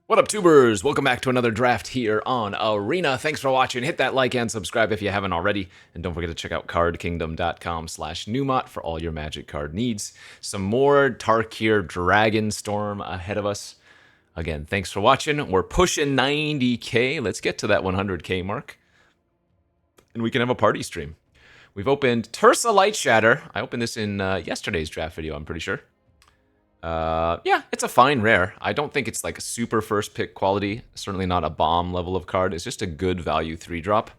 What up, tubers? Welcome back to another draft here on Arena. Thanks for watching. Hit that like and subscribe if you haven't already. And don't forget to check out cardkingdom.com/Numot for all your Magic card needs. Some more Tarkir Dragonstorm ahead of us. Again, thanks for watching. We're pushing 90K. Let's get to that 100K mark. And we can have a party stream. We've opened Tursa Light Shatter. I opened this in yesterday's draft video, I'm pretty sure. Yeah, it's a fine rare. I don't think it's like a super first pick quality. Certainly not a bomb level of card. It's just a good value 3-drop.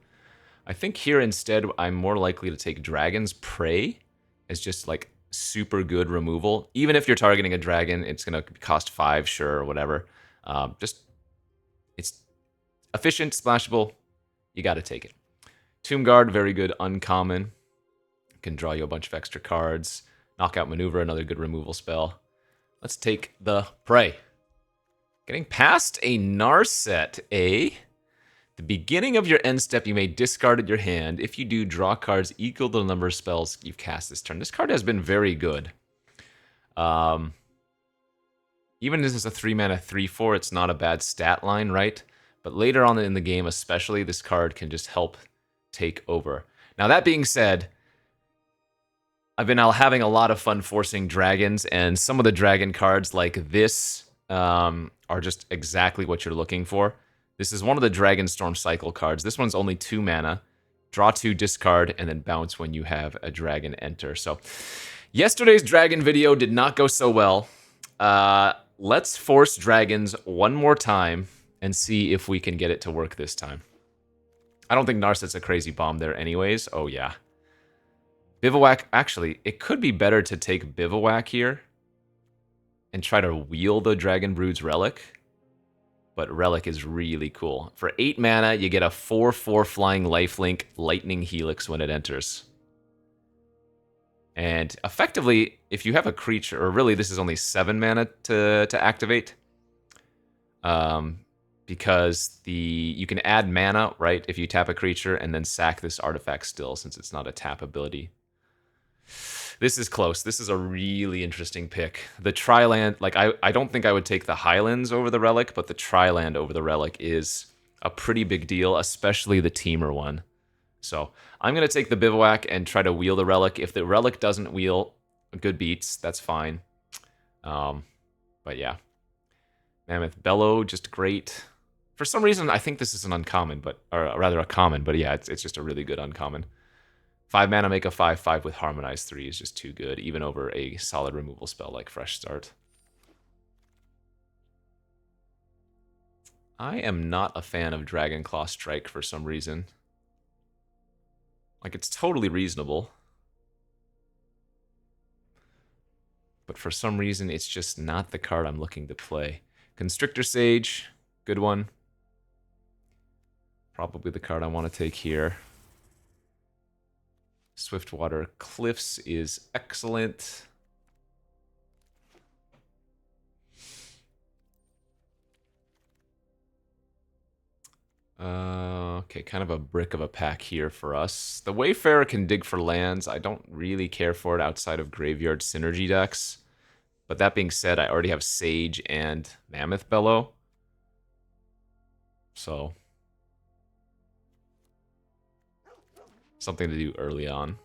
I think here instead I'm more likely to take Dragon's Prey as just like super good removal. Even if you're targeting a dragon, it's going to cost 5, sure, or whatever. It's efficient, splashable. You got to take it. Tomb Guard, very good uncommon. Can draw you a bunch of extra cards. Knockout Maneuver, another good removal spell. Let's take the Prey. Getting past a Narset, eh? The beginning of your end step, you may discard your hand. If you do, draw cards equal to the number of spells you've cast this turn. This card has been very good. Even as it's a 3-mana 3/4, it's not a bad stat line, right? But later on in the game, especially, this card can just help take over. Now, that being said, I've been having a lot of fun forcing dragons, and some of the dragon cards like this are just exactly what you're looking for. This is one of the Dragonstorm cycle cards. This one's only 2 mana. Draw 2, discard, and then bounce when you have a dragon enter. So, yesterday's dragon video did not go so well. Let's force dragons one more time and see if we can get it to work this time. I don't think Narset's a crazy bomb there anyways. Oh, yeah. Bivouac, actually, it could be better to take Bivouac here and try to wheel the Dragon Brood's Relic. But Relic is really cool. For 8 mana, you get a 4/4 flying lifelink Lightning Helix when it enters. And effectively, if you have a creature, or really this is only 7 mana to activate, because you can add mana, right, if you tap a creature and then sack this artifact still, since it's not a tap ability. This is close. This is a really interesting pick. The Tri-land, like, I don't think I would take the Highlands over the Relic, but the Tri-land over the Relic is a pretty big deal, especially the Teamer one. So I'm going to take the Bivouac and try to wheel the Relic. If the Relic doesn't wheel, good beats, that's fine. But yeah. Mammoth Bellow, just great. For some reason, I think this is an uncommon, or rather a common, but yeah, it's just a really good uncommon. 5 mana, make a 5/5 with Harmonize 3 is just too good, even over a solid removal spell like Fresh Start. I am not a fan of Dragonclaw Strike for some reason. Like, it's totally reasonable. But for some reason, it's just not the card I'm looking to play. Constrictor Sage, good one. Probably the card I want to take here. Swiftwater Cliffs is excellent. Okay, kind of a brick of a pack here for us. The Wayfarer can dig for lands. I don't really care for it outside of Graveyard Synergy decks. But that being said, I already have Sage and Mammoth Bellow. So, something to do early on.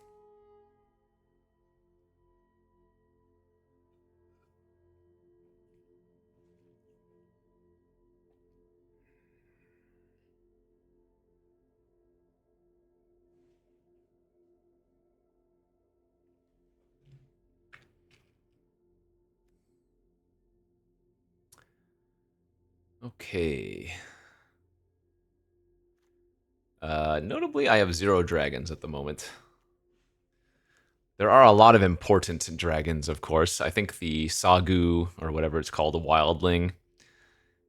Okay. Notably, I have 0 dragons at the moment. There are a lot of important dragons, of course. I think the Sagu, or whatever it's called, a Wildling,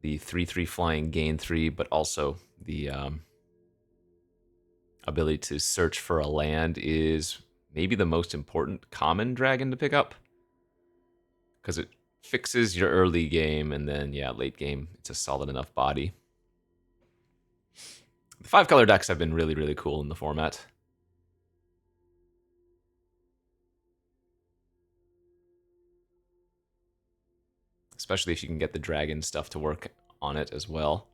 the 3/3 flying gain 3, but also the ability to search for a land is maybe the most important common dragon to pick up. Because it fixes your early game, and then, yeah, late game, it's a solid enough body. The 5-color decks have been really, really cool in the format. Especially if you can get the dragon stuff to work on it as well.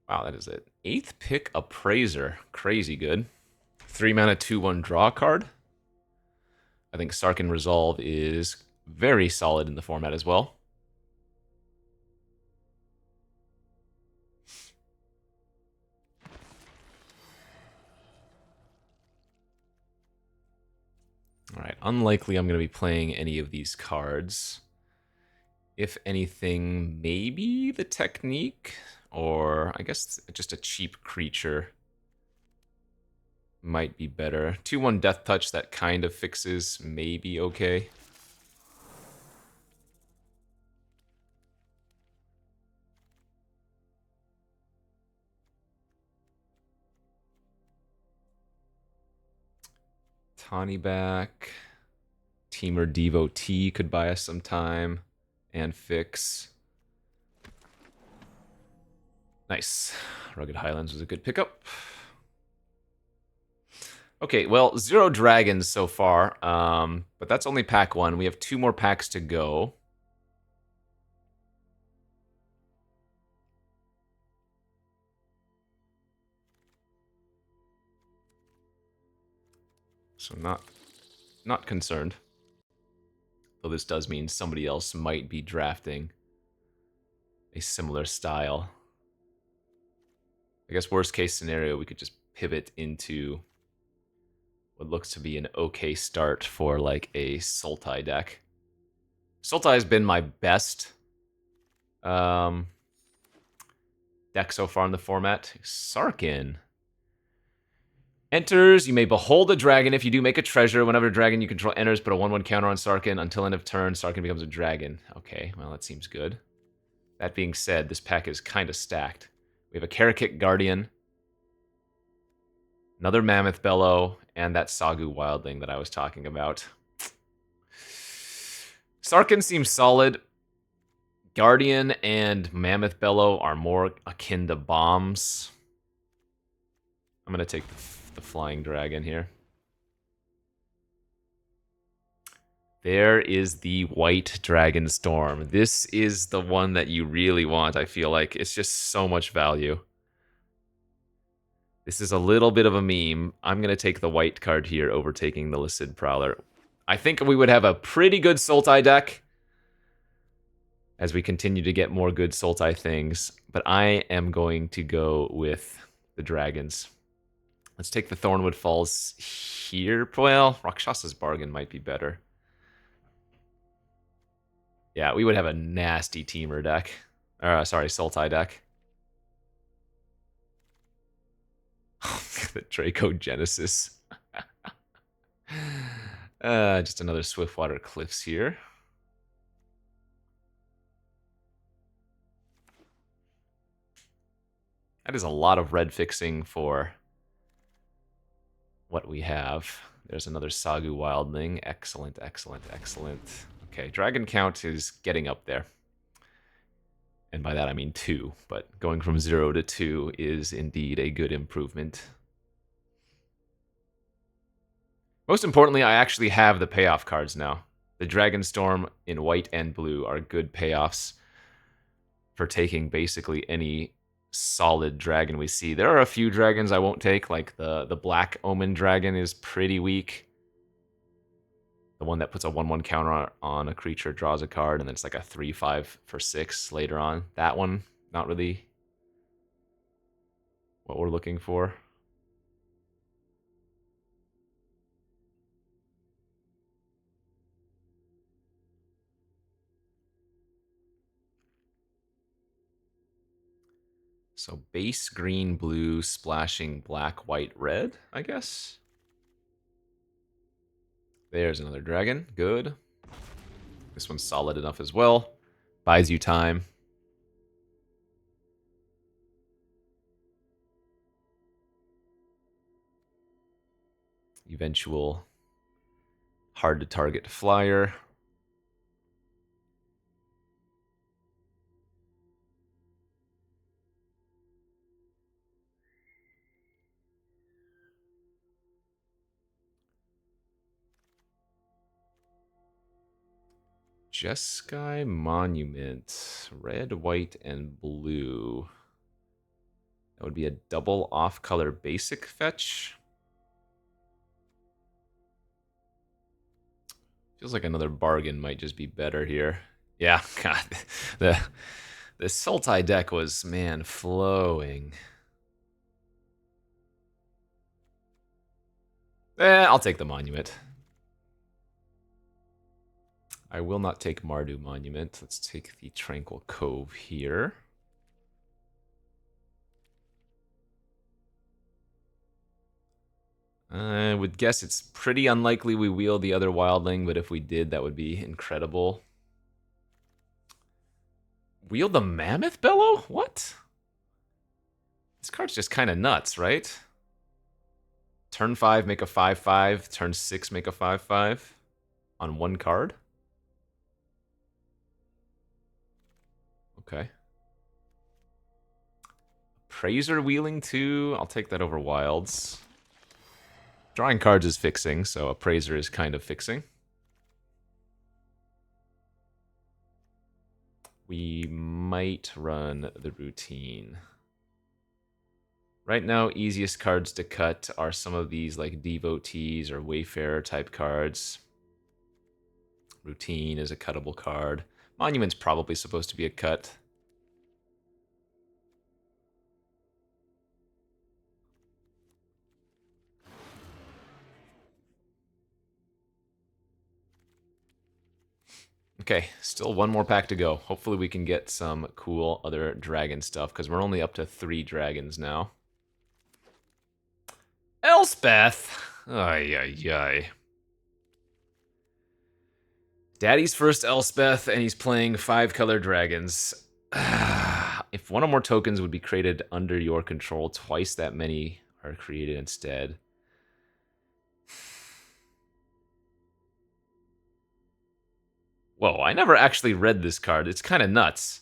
Wow, that is it. 8th pick Appraiser. Crazy good. 3 mana, 2/1 draw card. I think Sarkhan Resolve is very solid in the format as well. Alright, unlikely I'm going to be playing any of these cards. If anything, maybe the Technique, or I guess just a cheap creature might be better. 2/1 Death Touch, that kind of fixes, maybe okay. Tawny back. Teamer Devotee could buy us some time and fix. Nice. Rugged Highlands was a good pickup. Okay, well, 0 dragons so far, but that's only pack 1. We have 2 more packs to go. So not concerned. Though this does mean somebody else might be drafting a similar style. I guess worst case scenario, we could just pivot into what looks to be an okay start for like a Sultai deck. Sultai has been my best deck so far in the format. Sarkhan. Enters, you may behold a dragon. If you do, make a treasure. Whenever a dragon you control enters, put a 1/1 counter on Sarkhan. Until end of turn, Sarkhan becomes a dragon. Okay, well, that seems good. That being said, this pack is kind of stacked. We have a Karakik Guardian, another Mammoth Bellow, and that Sagu Wildling that I was talking about. Sarkhan seems solid. Guardian and Mammoth Bellow are more akin to bombs. I'm going to take the Flying Dragon here. There is the white Dragonstorm. This is the one that you really want, I feel like. It's just so much value. This is a little bit of a meme. I'm going to take the white card here over taking the Lysid Prowler. I think we would have a pretty good Sultai deck as we continue to get more good Sultai things. But I am going to go with the dragons. Let's take the Thornwood Falls here. Well, Rakshasa's Bargain might be better. Yeah, we would have a nasty Teamer deck. Sorry, Sultai deck. The Draco Genesis. Just another Swiftwater Cliffs here. That is a lot of red fixing for what we have. There's another Sagu Wildling. Excellent, excellent, excellent. Okay, Dragon count is getting up there. And by that I mean 2, but going from 0 to 2 is indeed a good improvement. Most importantly, I actually have the payoff cards now. The Dragonstorm in white and blue are good payoffs for taking basically any solid dragon we see. There are a few dragons I won't take, like the Black Omen Dragon is pretty weak. The one that puts a 1/1 counter on a creature, draws a card, and then it's like a 3/5 for 6 later on. That one, not really what we're looking for. So base green, blue, splashing black, white, red, I guess. There's another dragon. Good. This one's solid enough as well. Buys you time. Eventual hard to target flyer. Jeskai Monument. Red, white, and blue. That would be a double off-color basic fetch. Feels like another bargain might just be better here. Yeah, God. The Sultai deck was, man, flowing. I'll take the Monument. I will not take Mardu Monument. Let's take the Tranquil Cove here. I would guess it's pretty unlikely we wheel the other Wildling, but if we did, that would be incredible. Wheel the Mammoth Bellow? What? This card's just kind of nuts, right? Turn 5, make a 5/5. Turn 6, make a 5/5 on one card? Okay. Praiser wheeling too. I'll take that over Wilds. Drawing cards is fixing, so Appraiser is kind of fixing. We might run the routine. Right now, easiest cards to cut are some of these like Devotees or Wayfarer type cards. Routine is a cuttable card. Monument's probably supposed to be a cut. Okay, still one more pack to go. Hopefully we can get some cool other dragon stuff, because we're only up to 3 dragons now. Elspeth! Ay, ay, ay. Daddy's first Elspeth, and he's playing 5-color dragons. If one or more tokens would be created under your control, twice that many are created instead. Whoa, I never actually read this card. It's kind of nuts.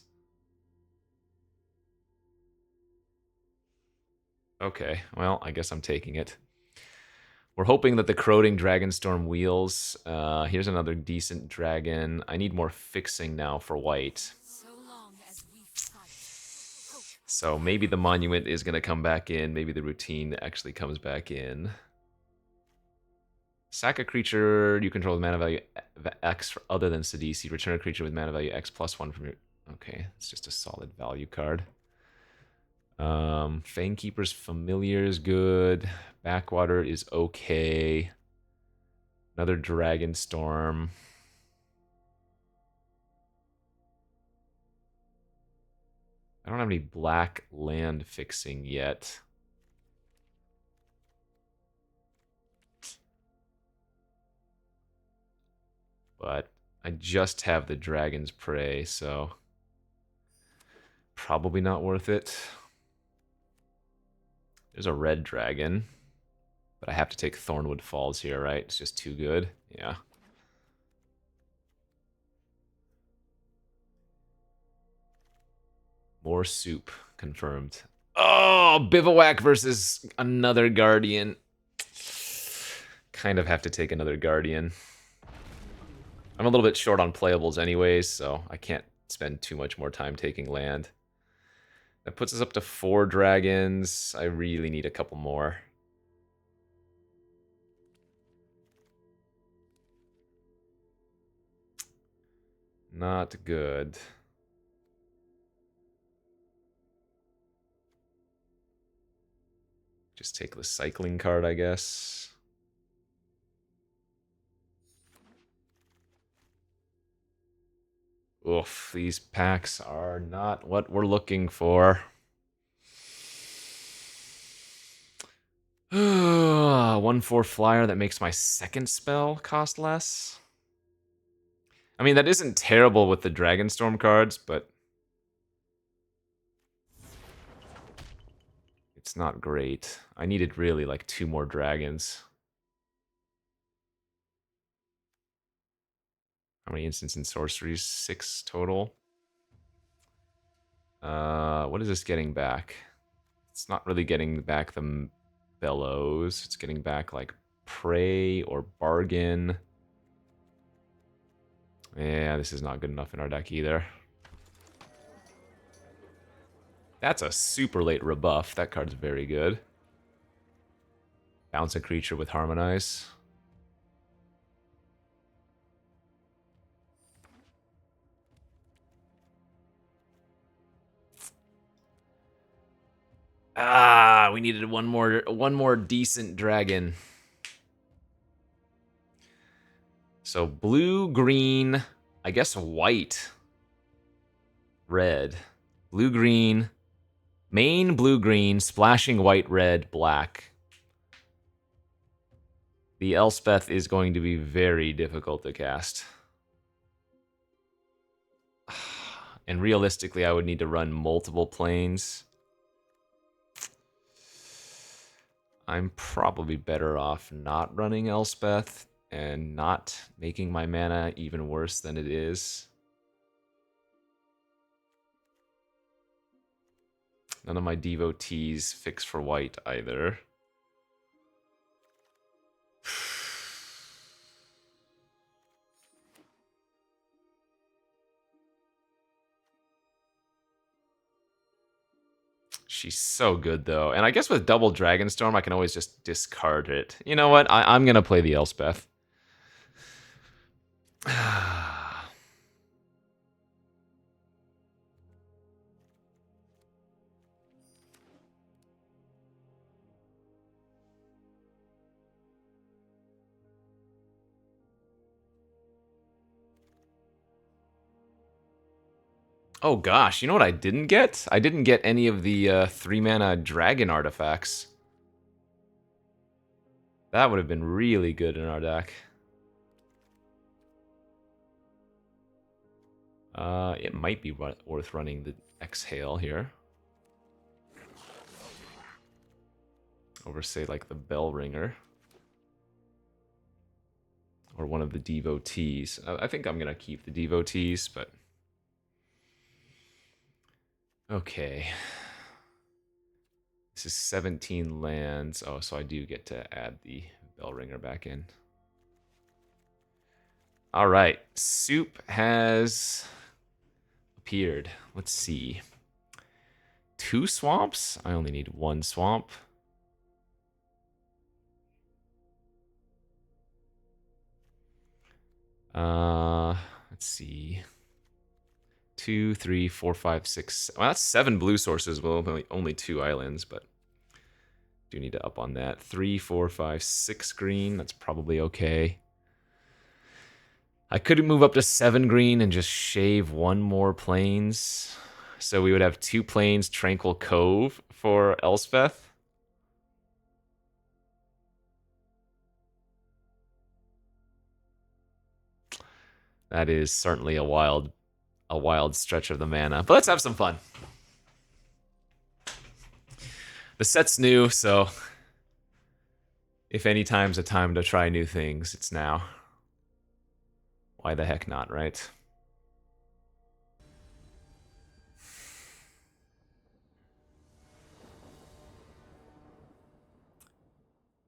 Okay, well, I guess I'm taking it. We're hoping that the Corroding Dragonstorm wheels. Here's another decent dragon. I need more fixing now for white. So maybe the Monument is going to come back in. Maybe the routine actually comes back in. Sack a creature you control with mana value X other than Sidisi. Return a creature with mana value X +1 from your... Okay, it's just a solid value card. Fanekeeper's Familiar is good. Backwater is okay. Another Dragonstorm. I don't have any black land fixing yet. But I just have the Dragon's Prey, so probably not worth it. There's a red dragon, but I have to take Thornwood Falls here, right? It's just too good. Yeah. More soup confirmed. Oh, Bivouac versus another Guardian. Kind of have to take another Guardian. I'm a little bit short on playables anyways, so I can't spend too much more time taking land. That puts us up to 4 dragons. I really need a couple more. Not good. Just take the cycling card, I guess. Oof, these packs are not what we're looking for. 1/4 flyer that makes my second spell cost less. I mean, that isn't terrible with the Dragonstorm cards, but it's not great. I needed really like 2 more dragons. How many instants and sorceries? 6 total. What is this getting back? It's not really getting back the Bellows. It's getting back like Prey or Bargain. Yeah, this is not good enough in our deck either. That's a super late rebuff. That card's very good. Bounce a creature with Harmonize. Ah, we needed one more decent dragon. So blue, green, I guess white, red, blue, green, main blue, green, splashing white, red, black. The Elspeth is going to be very difficult to cast. And realistically, I would need to run multiple planes. I'm probably better off not running Elspeth and not making my mana even worse than it is. None of my devotees fix for white either. She's so good, though. And I guess with double Dragonstorm, I can always just discard it. You know what? I'm going to play the Elspeth. Oh gosh, you know what I didn't get? I didn't get any of the 3-mana dragon artifacts. That would have been really good in our deck. It might be worth running the Exhale here. Over, say, like the Bell Ringer. Or one of the Devotees. I think I'm going to keep the Devotees, but... Okay. This is 17 lands. Oh, so I do get to add the Bell Ringer back in. All right. Soup has appeared. Let's see. 2 swamps? I only need 1 swamp. Let's see. 2, 3, 4, 5, 6. Well, that's 7 blue sources. Well, only 2 islands, but do need to up on that. 3, 4, 5, 6 green. That's probably okay. I could move up to 7 green and just shave 1 more plains. So we would have 2 plains, Tranquil Cove for Elspeth. That is certainly a wild stretch of the mana. But let's have some fun. The set's new, so if any time's a time to try new things, it's now. Why the heck not, right?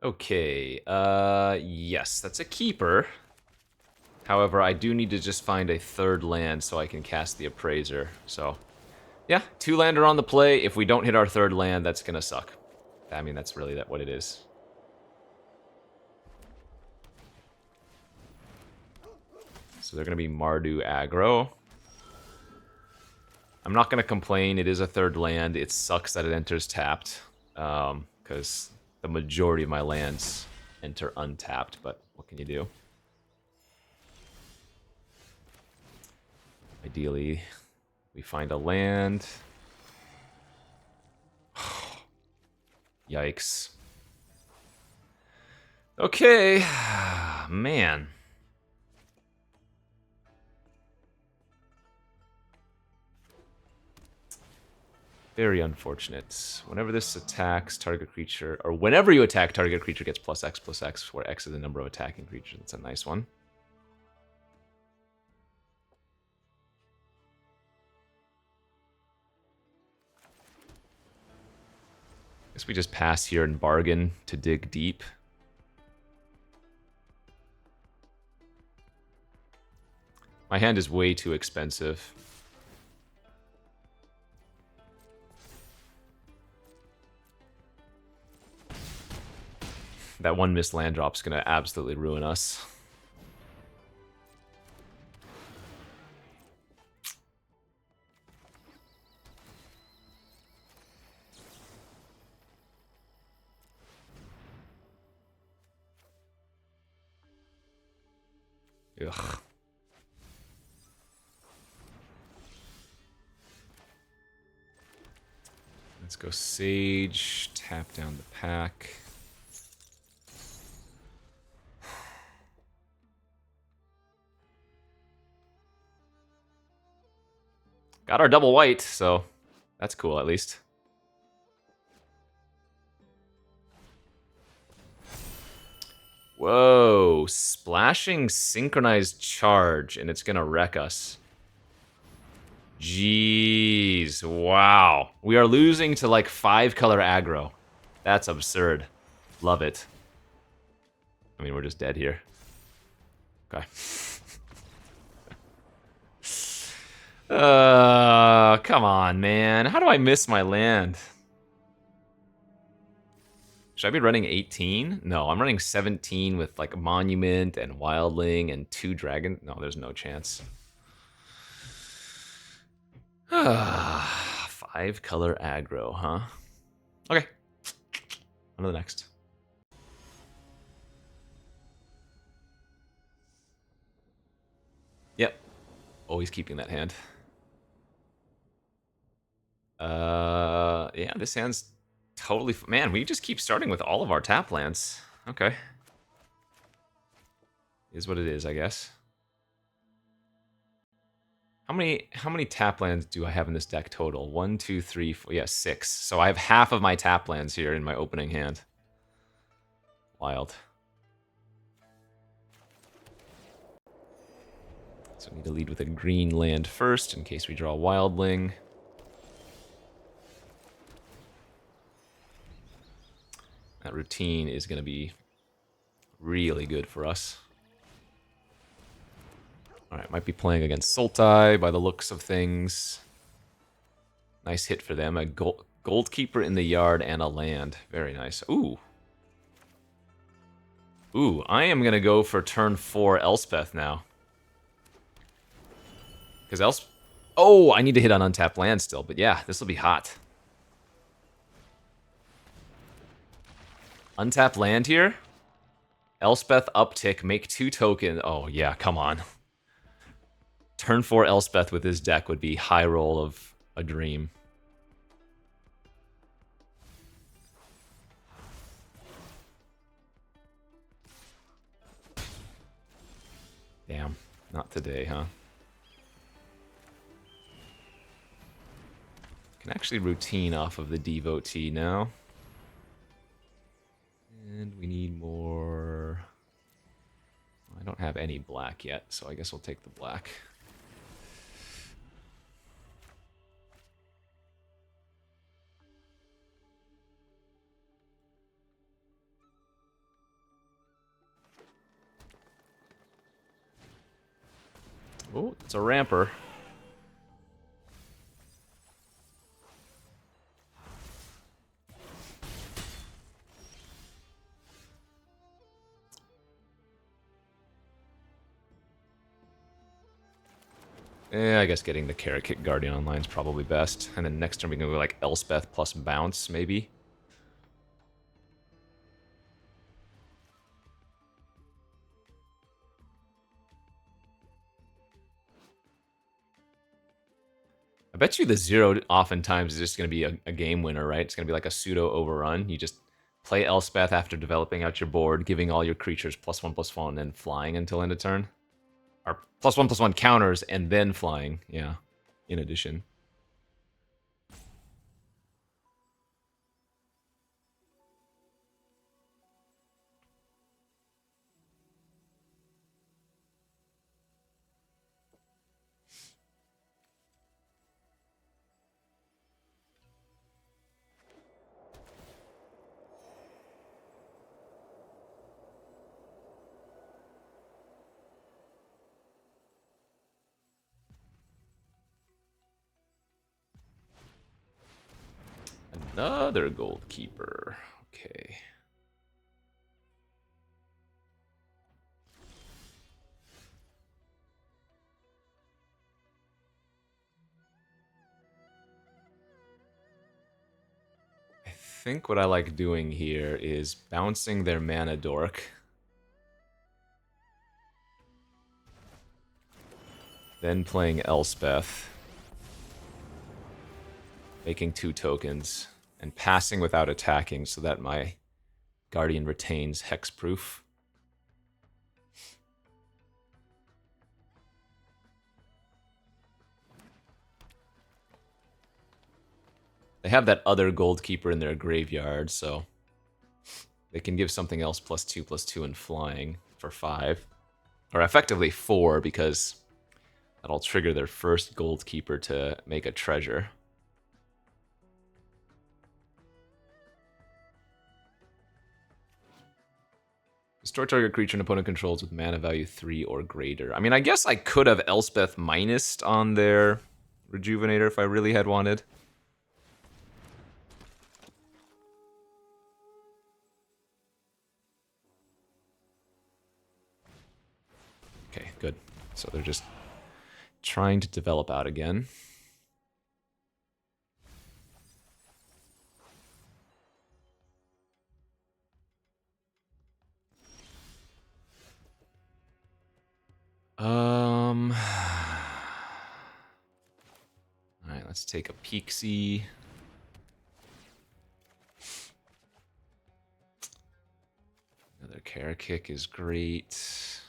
Okay, yes, that's a keeper. However, I do need to just find a 3rd land so I can cast the Appraiser. So, yeah, 2 land are on the play. If we don't hit our 3rd land, that's gonna suck. I mean, that's really what it is. So they're gonna be Mardu aggro. I'm not gonna complain. It is a 3rd land. It sucks that it enters tapped, because the majority of my lands enter untapped. But what can you do? Ideally, we find a land. Yikes. Okay, man. Very unfortunate. Whenever this attacks target creature, or whenever you attack, target creature gets +X/+X, where X is the number of attacking creatures. That's a nice one. Guess we just pass here and bargain to dig deep. My hand is way too expensive. That one missed land drop's gonna absolutely ruin us. Ugh. Let's go Sage, tap down the pack. Got our double white, so that's cool at least. Whoa, splashing synchronized charge, and it's gonna wreck us. Jeez, wow. We are losing to like 5-color aggro. That's absurd. Love it. I mean, we're just dead here. Okay. Come on, man. How do I miss my land? Should I be running 18? No, I'm running 17 with like Monument and Wildling and 2 Dragon. No, there's no chance. 5-color aggro, huh? Okay. On to the next. Yep. Always keeping that hand. Yeah, this hand's totally... Man, we just keep starting with all of our tap lands. Okay. Is what it is, I guess. How many tap lands do I have in this deck total? 1, 2, 3, 4, yeah, 6. So I have half of my tap lands here in my opening hand. Wild. So we need to lead with a green land first in case we draw Wildling. That routine is going to be really good for us. Alright, might be playing against Sultai by the looks of things. Nice hit for them. A Goldkeeper in the yard and a land. Very nice. Ooh. Ooh, I am going to go for turn 4 Elspeth now. Because Oh, I need to hit on untapped land still. But yeah, this will be hot. Untapped land here. Elspeth uptick, make 2 tokens. Oh, yeah, come on. Turn 4 Elspeth with this deck would be high roll of a dream. Damn, not today, huh? Can actually routine off of the Devotee now. And we need more... I don't have any black yet, so I guess we'll take the black. Oh, it's a ramper. Yeah, I guess getting the Carrot Kick Guardian online is probably best. And then next turn we can go like Elspeth plus Bounce, maybe. I bet you the 0 oftentimes is just going to be a game winner, right? It's going to be like a pseudo overrun. You just play Elspeth after developing out your board, giving all your creatures +1/+1, and then flying until end of turn. Or +1/+1 counters and then flying, yeah, in addition. Another goalkeeper. Okay. I think what I like doing here is bouncing their mana dork. Then playing Elspeth. Making 2 tokens. And passing without attacking so that my Guardian retains hexproof. They have that other Goldkeeper in their graveyard, so they can give something else +2/+2 and flying for 5. Or effectively 4, because that'll trigger their first Goldkeeper to make a treasure. Destroy target creature an opponent controls with mana value 3 or greater. I mean, I guess I could have Elspeth minused on their Rejuvenator if I really had wanted. Okay, good. So they're just trying to develop out again. Alright, let's take a peek-see. Another Care Kick is great.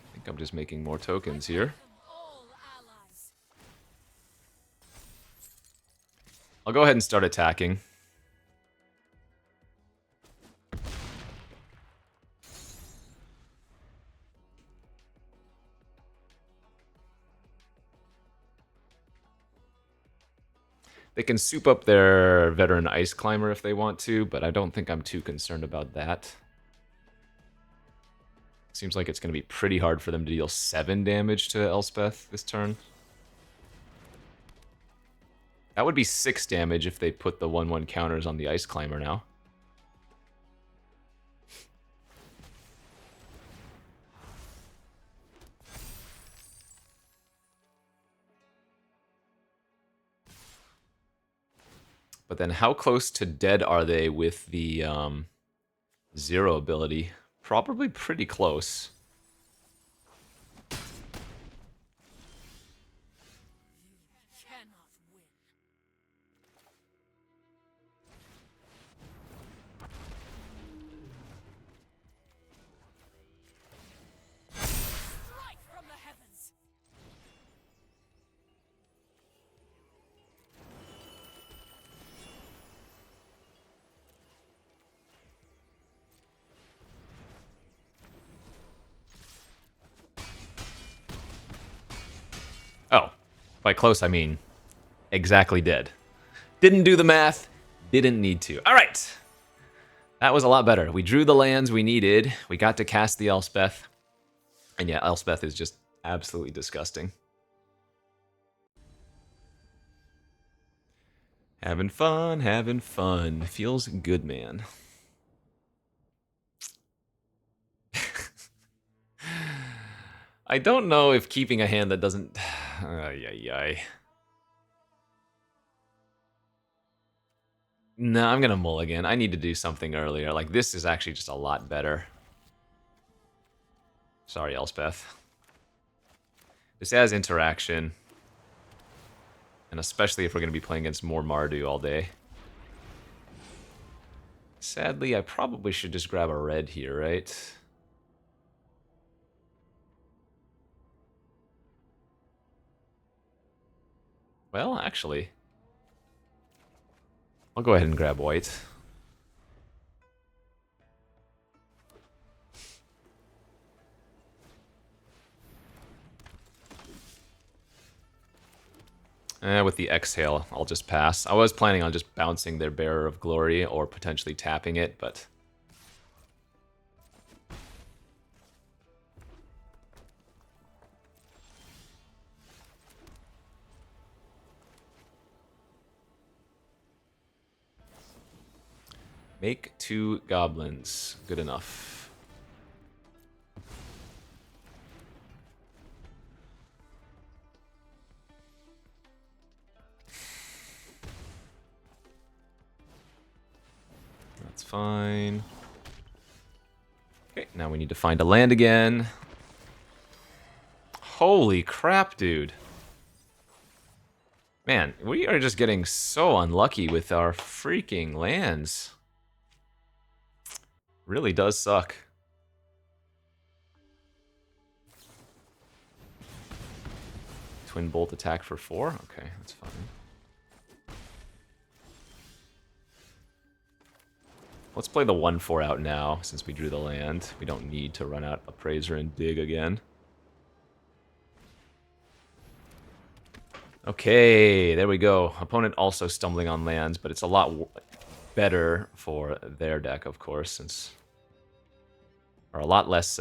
I think I'm just making more tokens here. I'll go ahead and start attacking. They can soup up their Veteran Ice Climber if they want to, but I don't think I'm too concerned about that. Seems like it's going to be pretty hard for them to deal 7 damage to Elspeth this turn. That would be 6 damage if they put the 1/1 counters on the Ice Climber now. But then how close to dead are they with the 0 ability? Probably pretty close. Oh, by close I mean exactly dead. Didn't do the math, didn't need to. All right. That was a lot better. We drew the lands we needed. We got to cast the Elspeth. And yeah, Elspeth is just absolutely disgusting. Having fun, having fun. Feels good, man. I don't know if keeping a hand that doesn't... Ay. No, I'm gonna mulligan. I need to do something earlier. Like, this is actually just a lot better. Sorry, Elspeth. This has interaction. And especially if we're gonna be playing against more Mardu all day. Sadly, I probably should just grab a red here, right? Well, actually, I'll go ahead and grab white. With the exhale, I'll just pass. I was planning on just bouncing their Bearer of Glory or potentially tapping it, but... Make 2 goblins. Good enough. That's fine. Okay, now we need to find a land again. Holy crap, dude. Man, we are just getting so unlucky with our freaking lands. Really does suck. Twin Bolt attack for 4? Okay, that's fine. Let's play the 1/4 out now, since we drew the land. We don't need to run out Appraiser and dig again. Okay, there we go. Opponent also stumbling on lands, but it's a lot better for their deck, of course, since... Or a lot less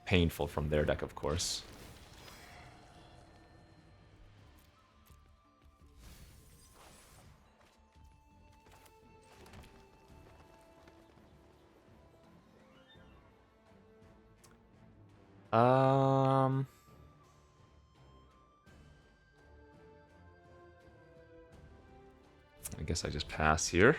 painful from their deck, of course. I guess I just pass here.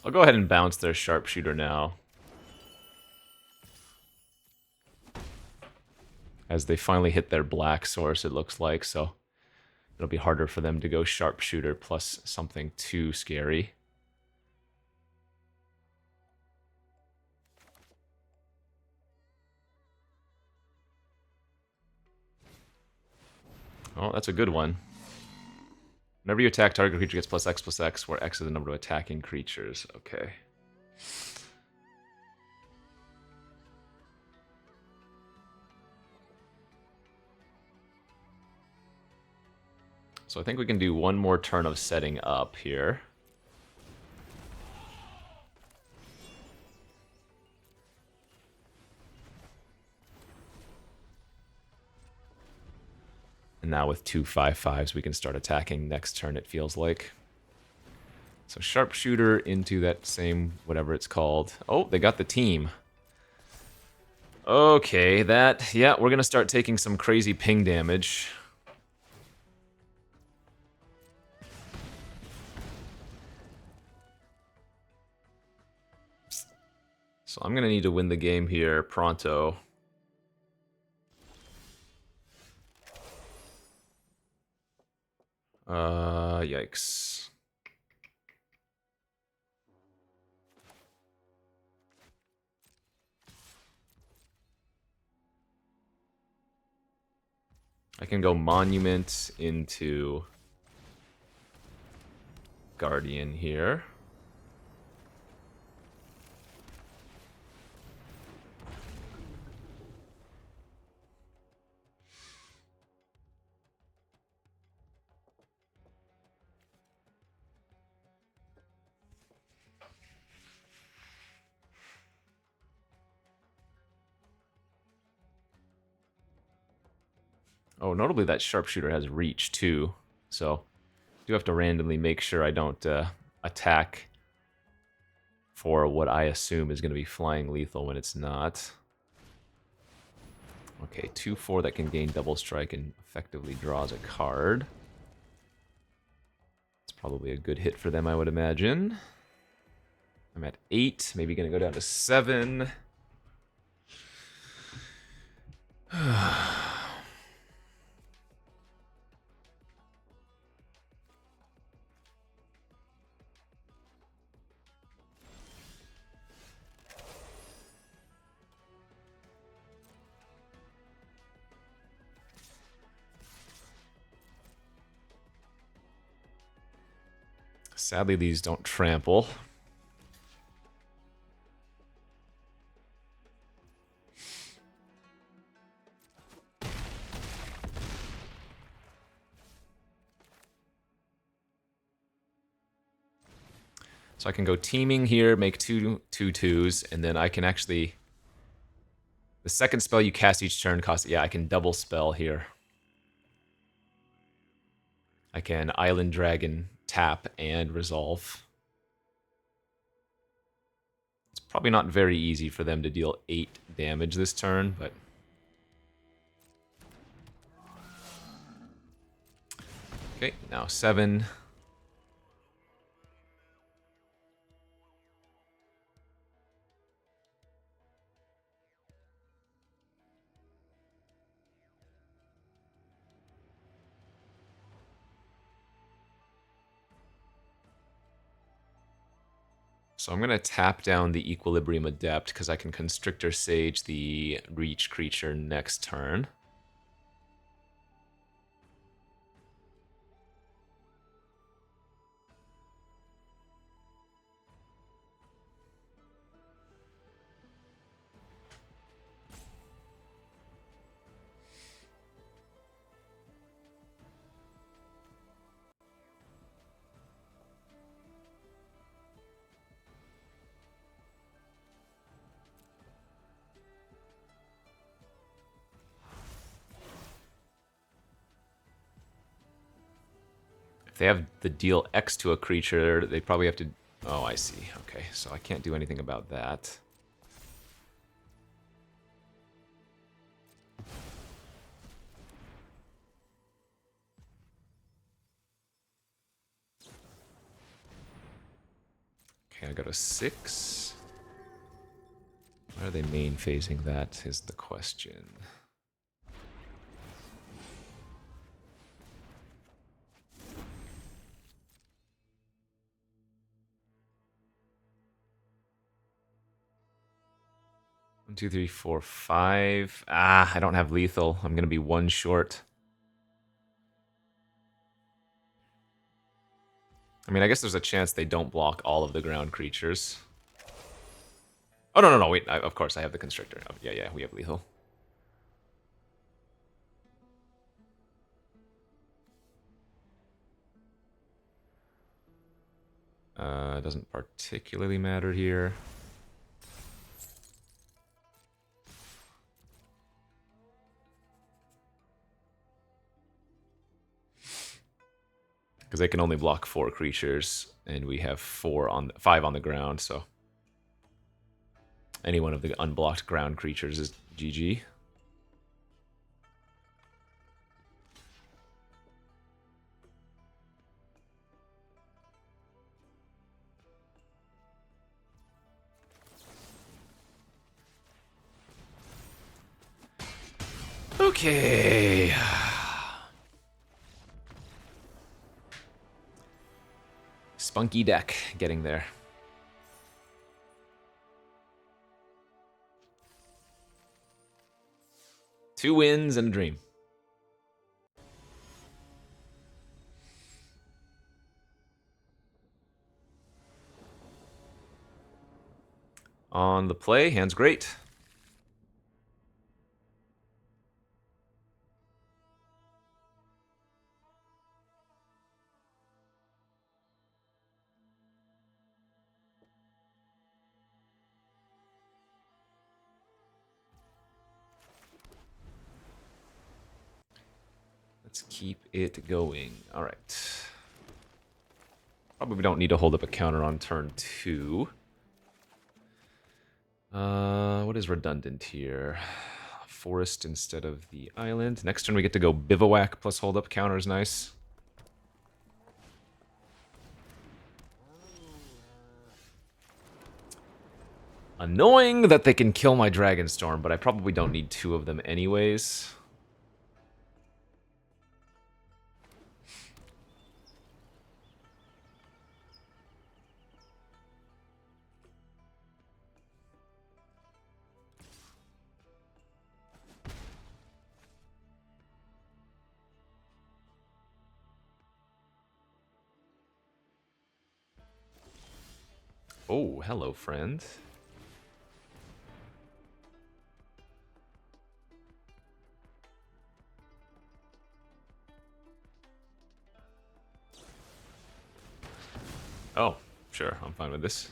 I'll go ahead and bounce their Sharpshooter now. As they finally hit their black source, it looks like, so it'll be harder for them to go Sharpshooter plus something too scary. Oh, that's a good one. Whenever you attack, target creature gets +X/+X, where X is the number of attacking creatures. Okay. So I think we can do one more turn of setting up here. And now with 2 5/5s, we can start attacking next turn, it feels like. So Sharpshooter into that same, whatever it's called. Oh, they got the team. Okay, yeah, we're going to start taking some crazy ping damage. So I'm going to need to win the game here pronto. Yikes. I can go Monument into Guardian here. Oh, notably that Sharpshooter has reach too, so I do have to randomly make sure I don't attack for what I assume is going to be flying lethal when it's not. Okay, 2/4 that can gain double strike and effectively draws a card. It's probably a good hit for them, I would imagine. I'm at 8, maybe going to go down to 7. Sadly, these don't trample. So I can go teaming here, make 2/2s, and then I can actually... The second spell you cast each turn costs... Yeah, I can double spell here. I can Island Dragon, tap, and resolve. It's probably not very easy for them to deal 8 damage this turn, but... Okay, now 7. So I'm going to tap down the Equilibrium Adept because I can Constrictor Sage the Reach creature next turn. If they have the deal X to a creature, they probably have to... Oh, I see. Okay, so I can't do anything about that. Okay, I got a 6. Why are they main phasing that is the question. One, two, three, four, 5. Ah, I don't have lethal. I'm gonna be 1 short. I mean, I guess there's a chance they don't block all of the ground creatures. Oh, no, wait. Of course, I have the Constrictor. Oh, yeah, we have lethal. Doesn't particularly matter here. Because they can only block 4 creatures, and we have 5 on the ground, so any one of the unblocked ground creatures is GG. Okay. Spunky deck getting there. Two wins and a dream. On the play, hand's great. Let's keep it going. All right. Probably don't need to hold up a counter on turn 2. What is redundant here? Forest instead of the island. Next turn we get to go Bivouac plus hold up counter is nice. Annoying that they can kill my Dragonstorm, but I probably don't need 2 of them anyways. Oh, hello, friend. Oh, sure, I'm fine with this.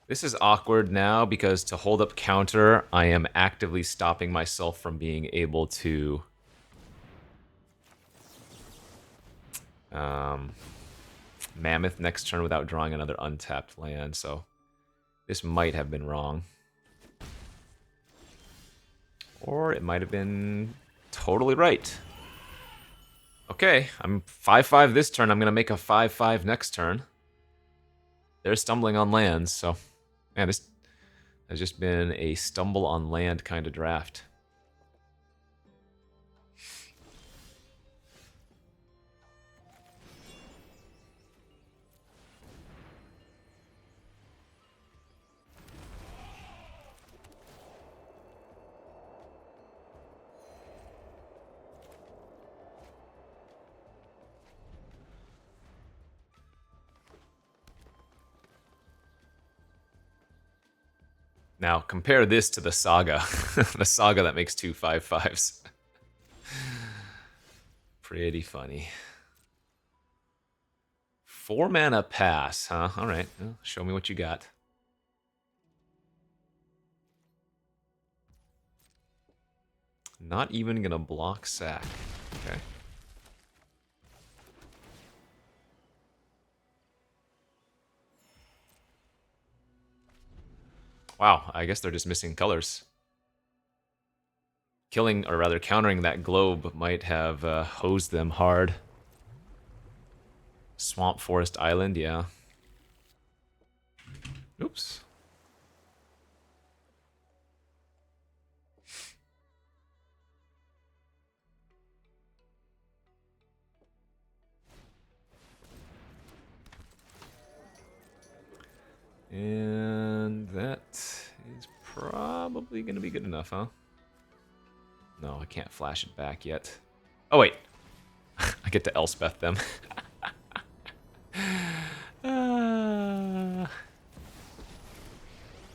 This is awkward now because to hold up counter, I am actively stopping myself from being able to Mammoth next turn without drawing another untapped land, so this might have been wrong. Or it might have been totally right. Okay, I'm 5-5 this turn. I'm going to make a 5-5 next turn. They're stumbling on lands, so... Man, this has just been a stumble on land kind of draft. Now, compare this to the Saga. The Saga that makes 2 5-5s. Pretty funny. 4 mana pass, huh? Alright, well, show me what you got. Not even gonna block sack. Okay. Wow, I guess they're just missing colors. Killing, or rather countering that globe might have hosed them hard. Swamp Forest Island, yeah. Oops. And that is probably going to be good enough, huh? No, I can't flash it back yet. Oh, wait. I get to Elspeth them.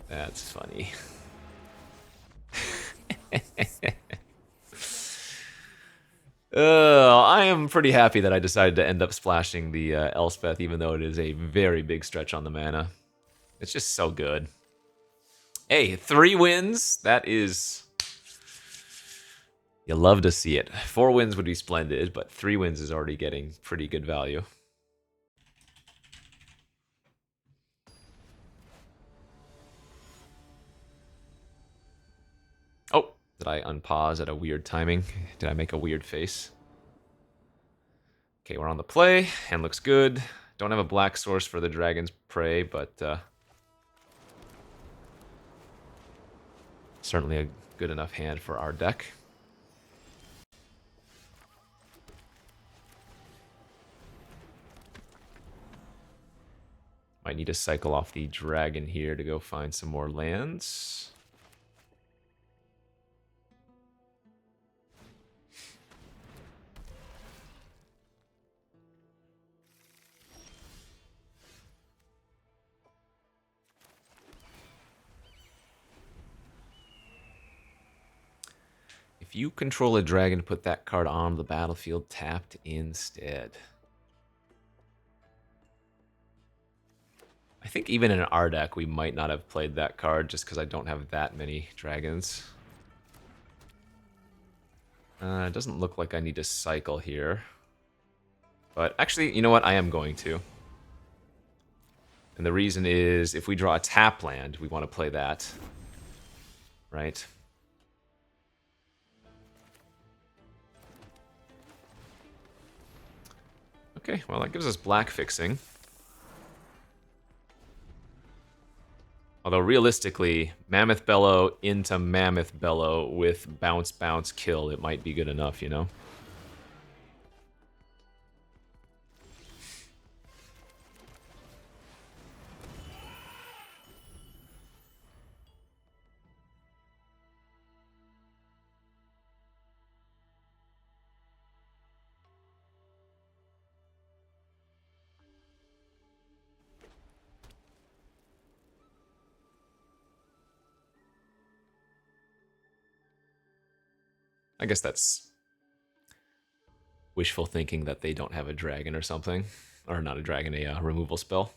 That's funny. I am pretty happy that I decided to end up splashing the Elspeth, even though it is a very big stretch on the mana. It's just so good. Hey, 3 wins. That is... You love to see it. 4 wins would be splendid, but 3 wins is already getting pretty good value. Oh, did I unpause at a weird timing? Did I make a weird face? Okay, we're on the play. Hand looks good. Don't have a black source for the Dragon's Prey, but certainly a good enough hand for our deck. Might need to cycle off the dragon here to go find some more lands. If you control a dragon, put that card on the battlefield tapped instead. I think even in our deck, we might not have played that card just because I don't have that many dragons. It doesn't look like I need to cycle here. But actually, you know what? I am going to. And the reason is, if we draw a tap land, we want to play that. Right? Okay, well, that gives us black fixing. Although realistically, Mammoth Bellow into Mammoth Bellow with bounce, bounce, kill, it might be good enough, you know? I guess that's wishful thinking that they don't have a dragon or something. Or not a dragon, a removal spell.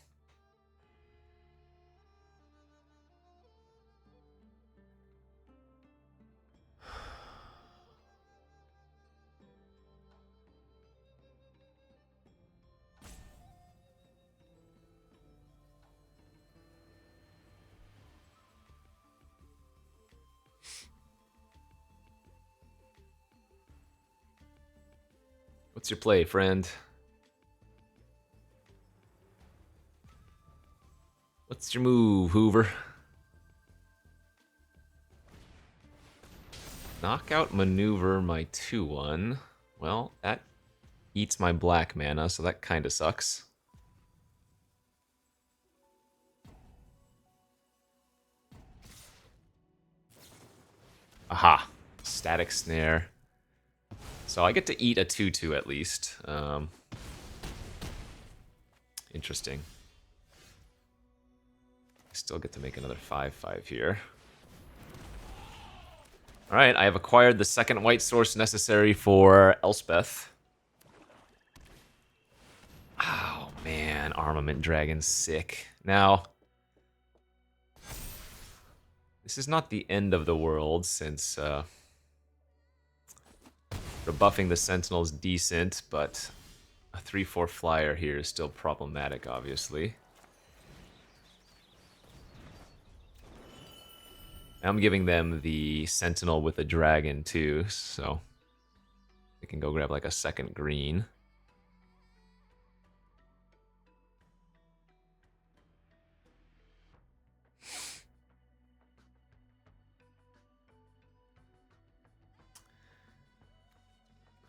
What's your play, friend? What's your move, Hoover? Knockout maneuver my 2/1. Well, that eats my black mana, so that kind of sucks. Aha! Static Snare. So I get to eat a 2/2 at least. Interesting. I still get to make another 5/5 here. Alright, I have acquired the second white source necessary for Elspeth. Oh man, Armament Dragon's sick. Now, this is not the end of the world since rebuffing the Sentinel is decent, but a 3/4 flyer here is still problematic, obviously. I'm giving them the Sentinel with a dragon too, so they can go grab like a second green.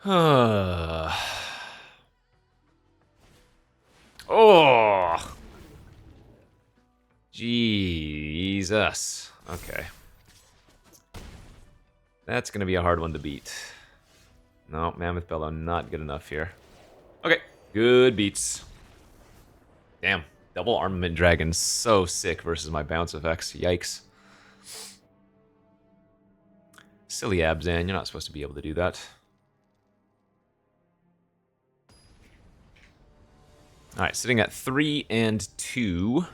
Oh! Jesus. Okay. That's going to be a hard one to beat. No, Mammoth Bellow not good enough here. Okay, good beats. Damn, double Armament Dragon, so sick versus my bounce effects. Yikes. Silly Abzan, you're not supposed to be able to do that. Alright, sitting at 3 and 2.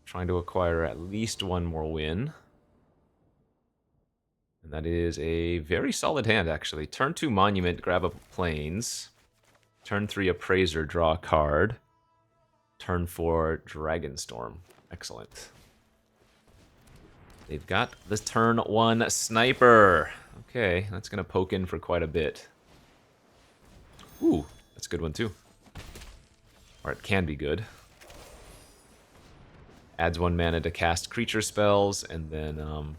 Trying to acquire at least one more win. And that is a very solid hand, actually. Turn 2 Monument, grab up Plains. Turn 3 Appraiser, draw a card. Turn 4 Dragonstorm. Excellent. They've got the turn 1 Sniper. Okay, that's going to poke in for quite a bit. Ooh, that's a good one too. Or it can be good. Adds 1 mana to cast creature spells, and then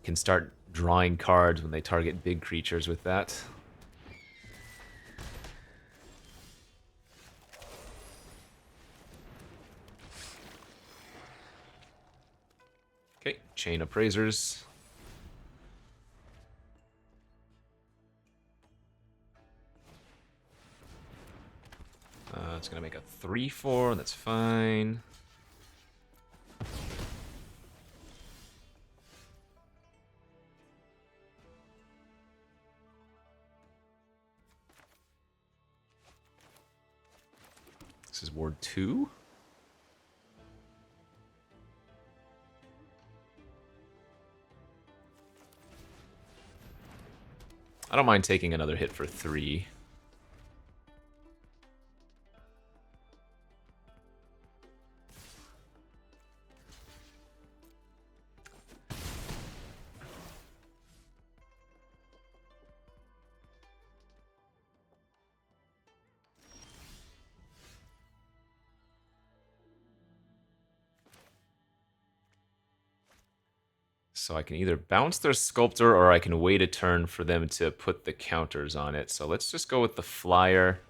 can start drawing cards when they target big creatures with that. Okay, Chain Appraisers. It's going to make a 3/4, that's fine. This is Ward 2. I don't mind taking another hit for 3. So I can either bounce their Sculptor or I can wait a turn for them to put the counters on it. So let's just go with the Flyer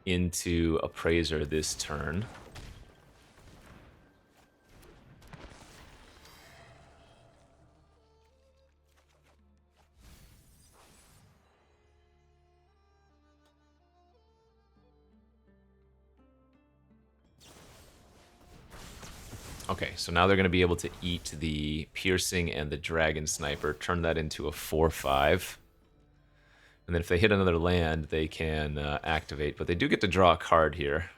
into Appraiser this turn. Okay, so now they're going to be able to eat the Piercing and the Dragon Sniper, turn that into a 4/5. And then if they hit another land, they can activate. But they do get to draw a card here.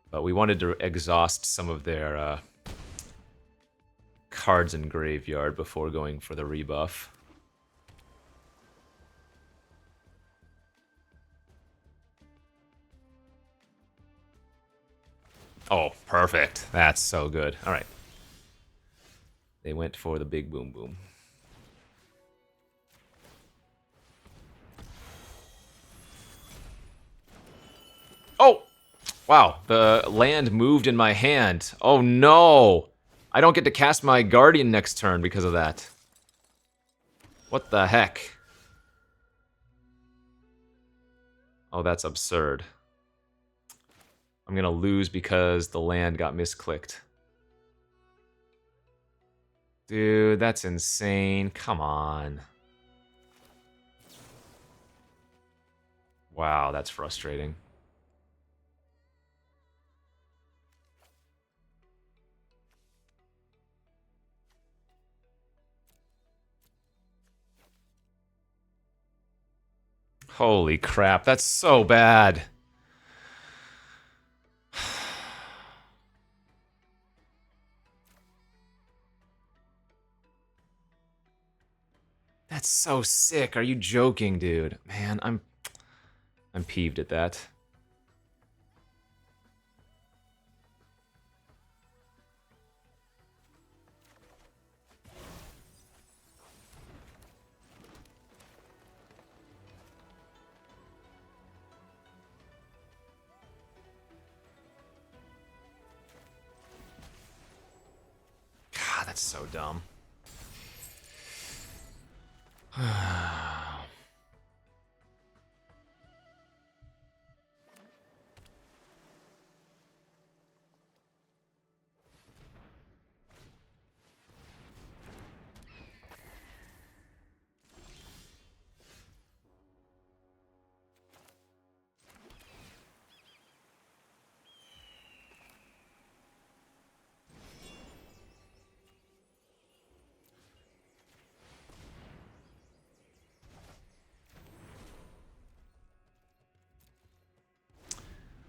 But we wanted to exhaust some of their cards in graveyard before going for the rebuff. Oh, perfect. That's so good. All right. They went for the big boom boom. Oh! Wow, the land moved in my hand. Oh no! I don't get to cast my Guardian next turn because of that. What the heck? Oh, that's absurd. I'm gonna lose because the land got misclicked. Dude, that's insane. Come on. Wow, that's frustrating. Holy crap, that's so bad. That's so sick. Are you joking, dude? Man, I'm peeved at that. God, that's so dumb.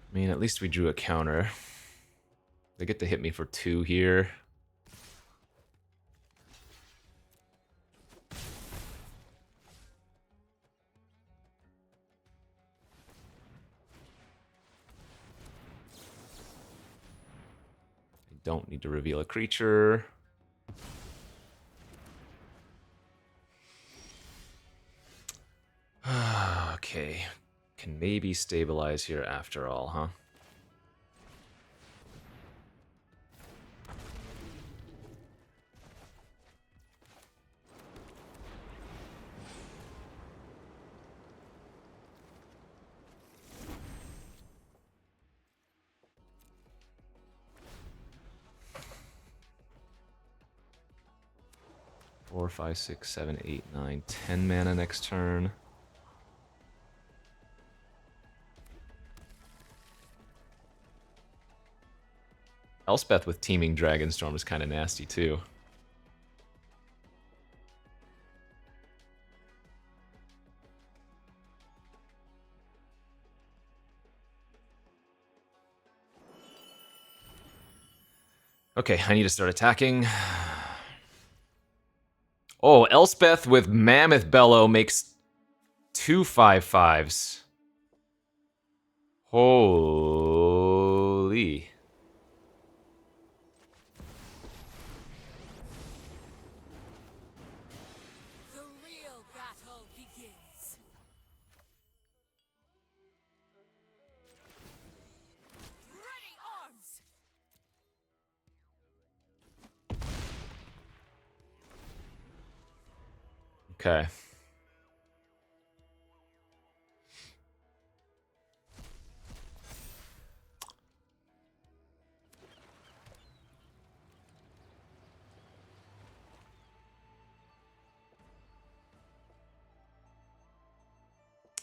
I mean, at least we drew a counter. They get to hit me for 2 here. I don't need to reveal a creature. Okay. Can maybe stabilize here after all, huh? Four, 5, 6, 7, 8, 9, 10 mana next turn. Elspeth with Teeming Dragonstorm is kind of nasty too. Okay, I need to start attacking. Oh, Elspeth with Mammoth Bellow makes 2 5/5s. Holy. The real battle begins. Ready arms. Okay.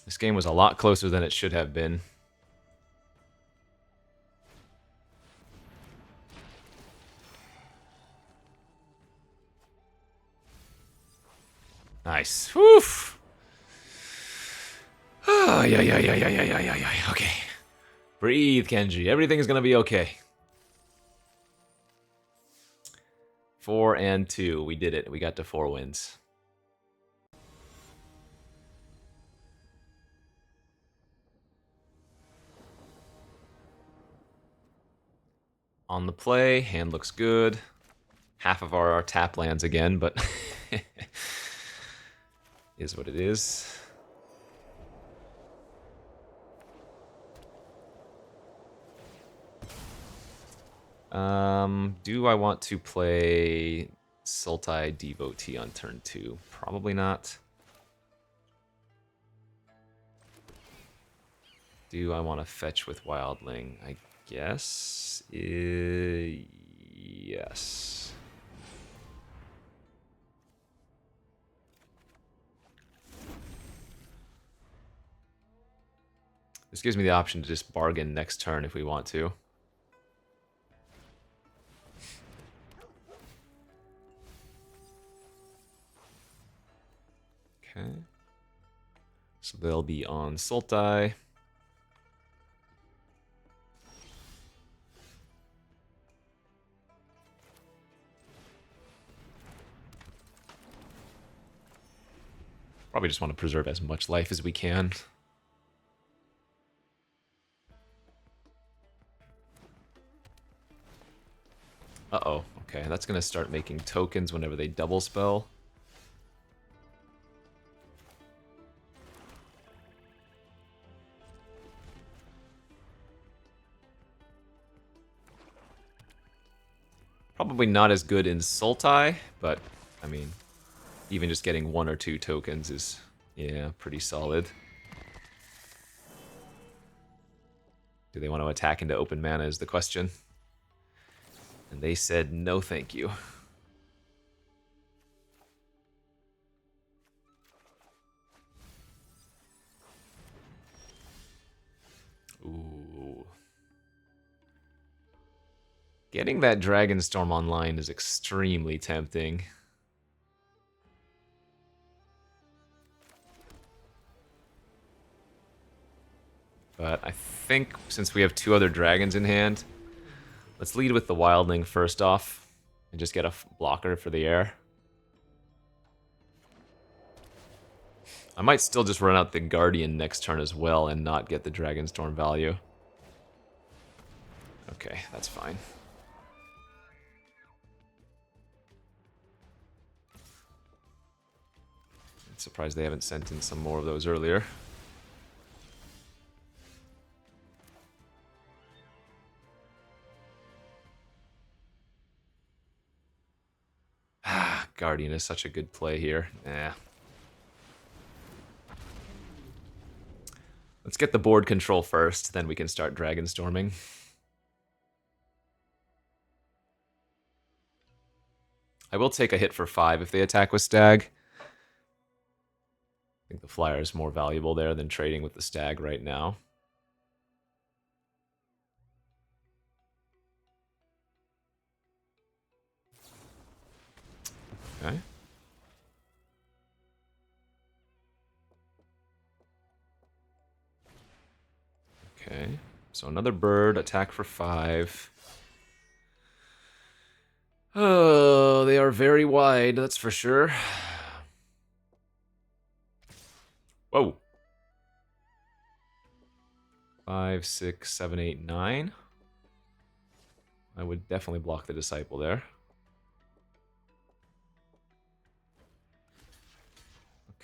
This game was a lot closer than it should have been. Nice. Whew. Oh, yeah. Okay. Breathe, Kenji. Everything's gonna be okay. 4 and 2. We did it. We got to 4 wins. On the play, hand looks good. Half of our tap lands again, but is what it is. Do I want to play Sultai Devotee on turn 2? Probably not. Do I want to fetch with Wildling? I guess. Yes. This gives me the option to just bargain next turn if we want to. Okay. So they'll be on Sultai. Probably just want to preserve as much life as we can. Uh-oh. Okay, that's going to start making tokens whenever they double spell. Probably not as good in Sultai, but, I mean, even just getting 1 or 2 tokens is, yeah, pretty solid. Do they want to attack into open mana is the question. And they said no thank you. Ooh. Getting that Dragonstorm online is extremely tempting. But I think since we have 2 other dragons in hand, let's lead with the Wildling first off and just get a blocker for the air. I might still just run out the Guardian next turn as well and not get the Dragonstorm value. Okay, that's fine. I'm surprised they haven't sent in some more of those earlier. Guardian is such a good play here. Nah. Let's get the board control first, then we can start Dragonstorming. I will take a hit for 5 if they attack with Stag. I think the Flyer is more valuable there than trading with the Stag right now. Okay. Okay. So another bird, attack for 5. Oh, they are very wide, that's for sure. Whoa. 5, 6, 7, 8, 9. I would definitely block the Disciple there.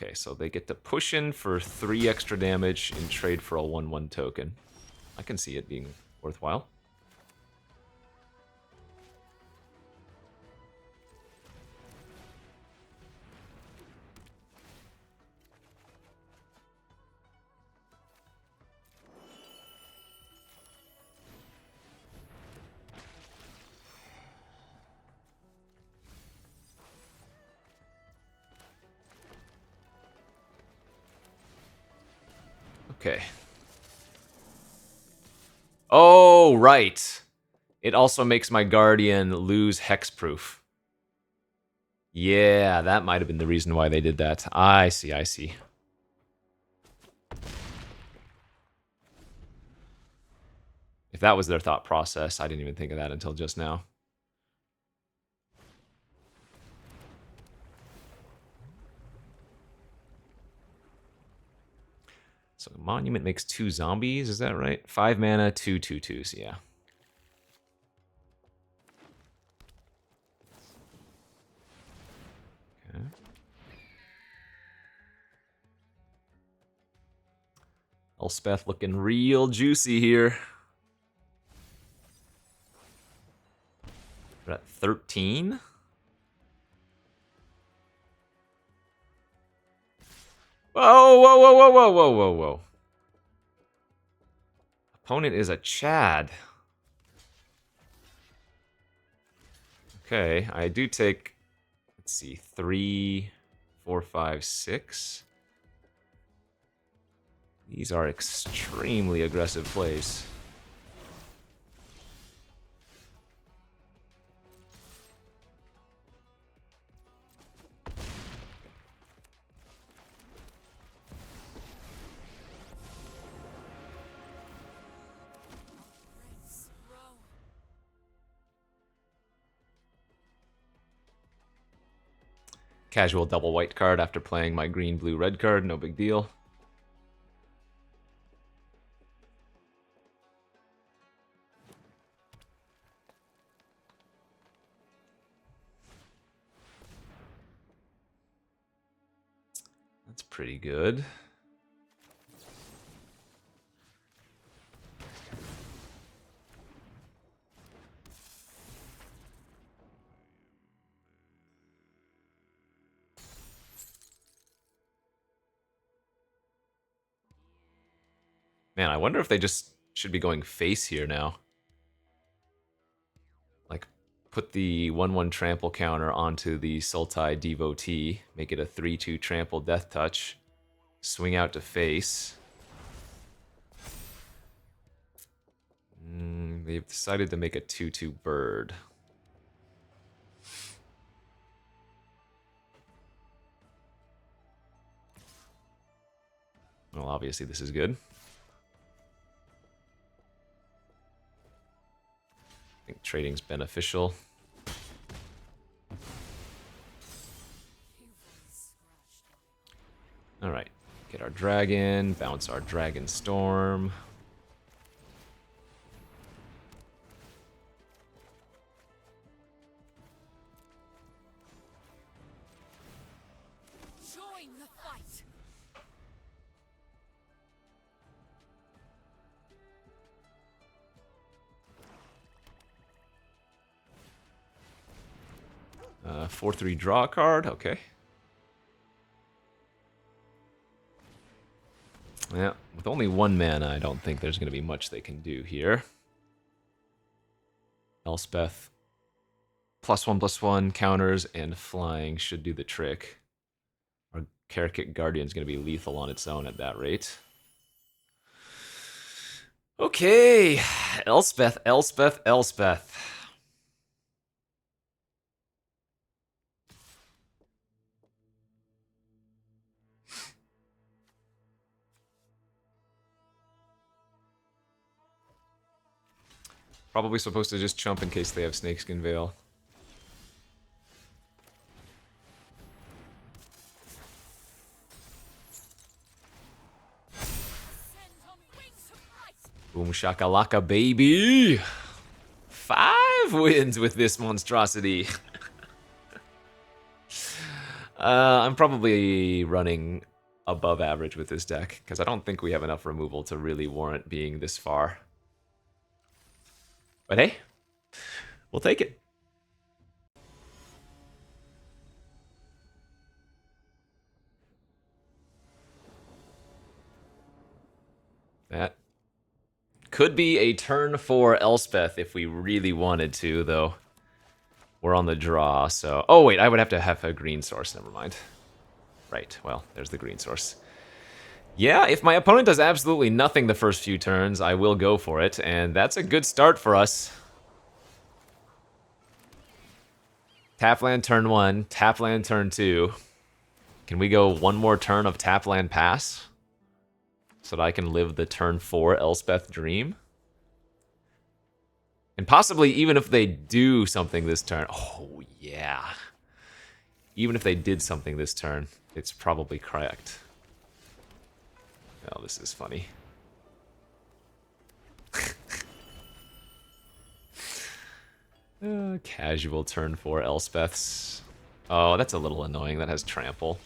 Okay, so they get to push in for 3 extra damage in trade for a 1/1 token. I can see it being worthwhile. Okay. Oh, right. It also makes my Guardian lose hexproof. Yeah, that might have been the reason why they did that. I see, I see. If that was their thought process, I didn't even think of that until just now. So Monument makes 2 zombies, is that right? 5 mana, 2 2/2s, yeah. Okay. Elspeth looking real juicy here. We're at 13. Whoa, whoa, whoa, whoa, whoa, whoa, whoa, whoa. Opponent is a Chad. Okay, I do take, let's see, 3, 4, 5, 6. These are extremely aggressive plays. Casual double white card after playing my green, blue, red card, no big deal. That's pretty good. Man, I wonder if they just should be going face here now. Like, put the 1/1 trample counter onto the Sultai Devotee, make it a 3/2 trample death touch, swing out to face. They've decided to make a 2/2 bird. Well, obviously this is good. I think trading's beneficial. Alright, get our dragon, bounce our Dragonstorm. Join the fight. Uh, 4/3 draw a card, okay. Yeah, with only 1 mana, I don't think there's going to be much they can do here. Elspeth, +1/+1, counters, and flying should do the trick. Our Karakit Guardian's going to be lethal on its own at that rate. Okay, Elspeth, Elspeth, Elspeth. Probably supposed to just chump in case they have Snakeskin Veil. Send on wings of light. Boom shakalaka, baby! 5 wins with this monstrosity. I'm probably running above average with this deck, because I don't think we have enough removal to really warrant being this far. But hey, we'll take it. That could be a turn for Elspeth if we really wanted to, though. We're on the draw, so... Oh, wait, I would have to have a green source. Never mind. Right, well, there's the green source. Yeah, if my opponent does absolutely nothing the first few turns, I will go for it, and that's a good start for us. Tap land turn 1, tap land turn 2. Can we go one more turn of tap land pass? So that I can live the turn 4 Elspeth dream? And possibly even if they do something this turn. Oh, yeah. Even if they did something this turn, it's probably correct. Oh, this is funny. Casual turn 4 Elspeths. Oh, that's a little annoying. That has trample.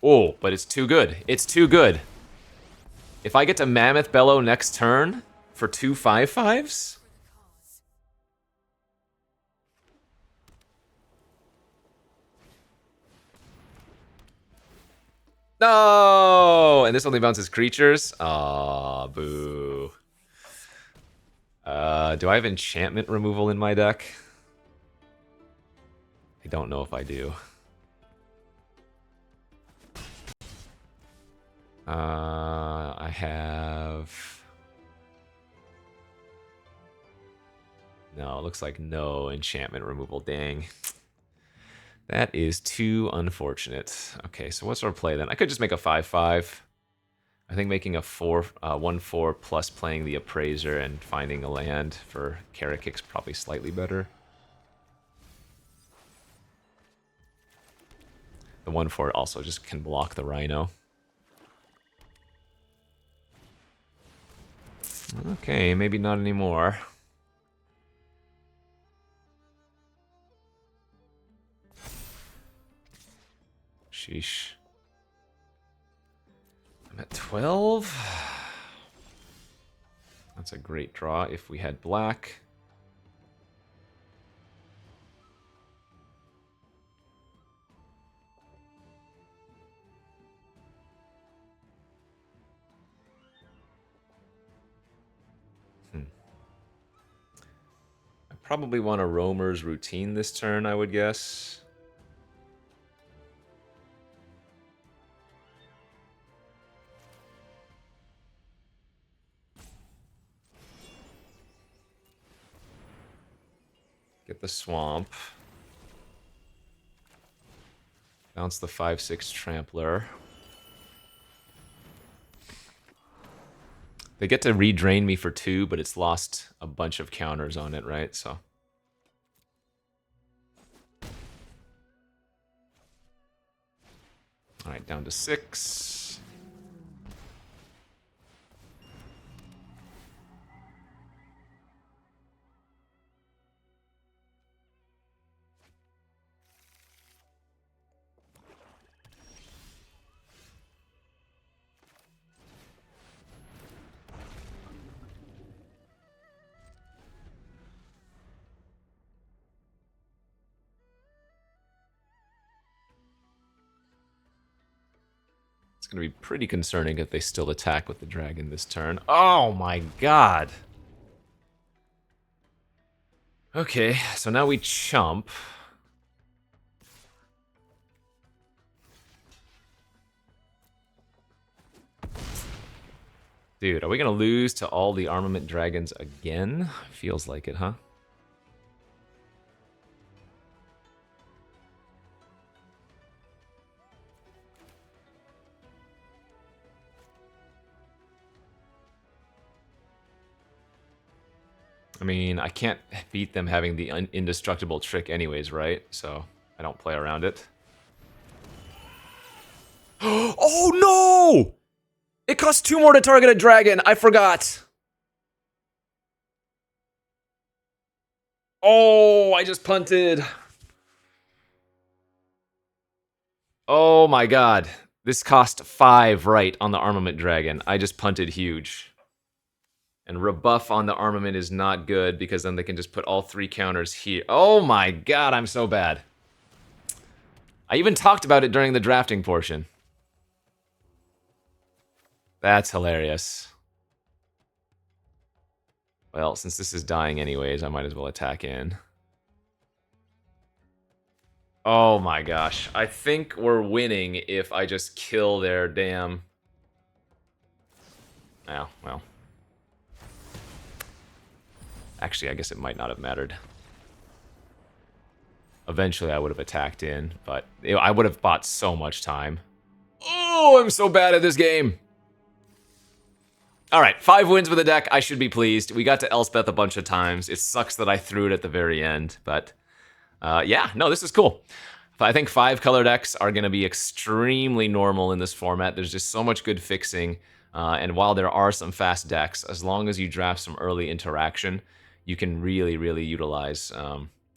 Oh, but it's too good. It's too good. If I get to Mammoth Bellow next turn for 2 5/5s? No! And this only bounces creatures? Aw, boo. Do I have enchantment removal in my deck? I don't know if I do. I have... No, it looks like no enchantment removal. Dang. That is too unfortunate. Okay, so what's our play then? I could just make a 5/5. I think making a 1/4 plus playing the Appraiser and finding a land for Karakik's probably slightly better. The 1/4 also just can block the Rhino. Okay, maybe not anymore. Sheesh. I'm at 12. That's a great draw if we had black. I probably want a Roamer's Routine this turn, I would guess. Get the Swamp. Bounce the 5/6 Trampler. They get to redrain me for 2, but it's lost a bunch of counters on it, right? So. Alright, down to 6. It's going to be pretty concerning if they still attack with the dragon this turn. Oh my god! Okay, so now we chump. Dude, are we going to lose to all the armament dragons again? Feels like it, huh? I mean, I can't beat them having the indestructible trick anyways, right? So I don't play around it. Oh no! It costs 2 more to target a dragon. I forgot. Oh, I just punted. Oh my god. This cost 5 right on the armament dragon. I just punted huge. And rebuff on the armament is not good because then they can just put all 3 counters here. Oh my god, I'm so bad. I even talked about it during the drafting portion. That's hilarious. Well, since this is dying anyways, I might as well attack in. Oh my gosh. I think we're winning if I just kill their damn... Oh, well. Actually, I guess it might not have mattered. Eventually, I would have attacked in, but I would have bought so much time. Oh, I'm so bad at this game. All right, 5 wins with the deck. I should be pleased. We got to Elspeth a bunch of times. It sucks that I threw it at the very end, but yeah, no, this is cool. I think 5 color decks are going to be extremely normal in this format. There's just so much good fixing, and while there are some fast decks, as long as you draft some early interaction, you can really, really utilize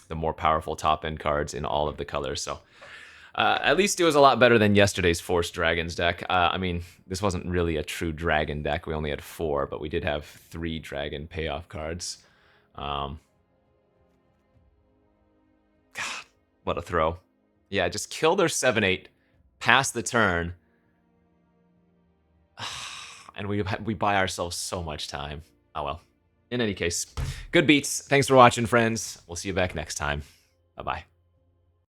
the more powerful top-end cards in all of the colors. So at least it was a lot better than yesterday's Forced Dragons deck. I mean, this wasn't really a true dragon deck. We only had 4, but we did have 3 dragon payoff cards. God, what a throw. Yeah, just kill their 7/8, pass the turn, and we buy ourselves so much time. Oh well. In any case, good beats. Thanks for watching, friends. We'll see you back next time. Bye-bye.